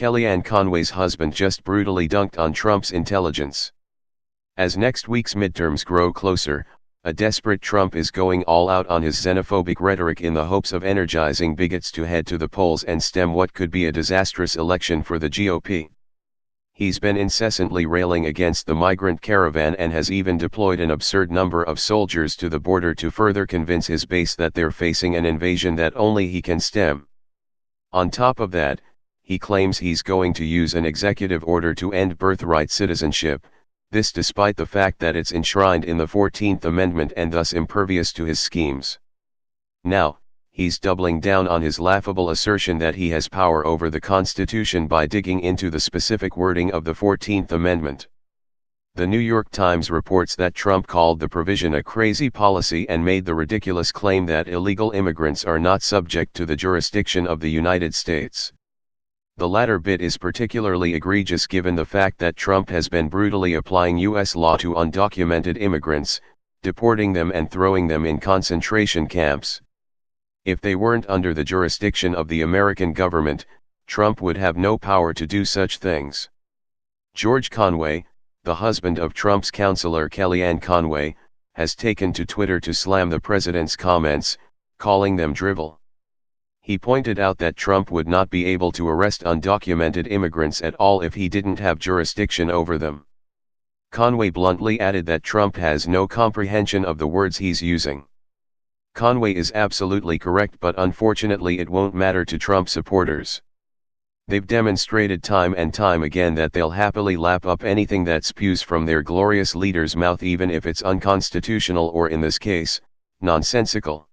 Kellyanne Conway's husband just brutally dunked on Trump's intelligence. As next week's midterms grow closer, a desperate Trump is going all out on his xenophobic rhetoric in the hopes of energizing bigots to head to the polls and stem what could be a disastrous election for the GOP. He's been incessantly railing against the migrant caravan and has even deployed an absurd number of soldiers to the border to further convince his base that they're facing an invasion that only he can stem. On top of that, he claims he's going to use an executive order to end birthright citizenship, this despite the fact that it's enshrined in the 14th Amendment and thus impervious to his schemes. Now, he's doubling down on his laughable assertion that he has power over the Constitution by digging into the specific wording of the 14th Amendment. The New York Times reports that Trump called the provision a crazy policy and made the ridiculous claim that illegal immigrants are not subject to the jurisdiction of the United States. The latter bit is particularly egregious given the fact that Trump has been brutally applying U.S. law to undocumented immigrants, deporting them and throwing them in concentration camps. If they weren't under the jurisdiction of the American government, Trump would have no power to do such things. George Conway, the husband of Trump's counselor Kellyanne Conway, has taken to Twitter to slam the president's comments, calling them drivel. He pointed out that Trump would not be able to arrest undocumented immigrants at all if he didn't have jurisdiction over them. Conway bluntly added that Trump has no comprehension of the words he's using. Conway is absolutely correct, but unfortunately it won't matter to Trump supporters. They've demonstrated time and time again that they'll happily lap up anything that spews from their glorious leader's mouth, even if it's unconstitutional or, in this case, nonsensical.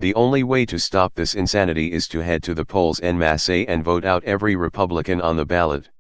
The only way to stop this insanity is to head to the polls en masse and vote out every Republican on the ballot.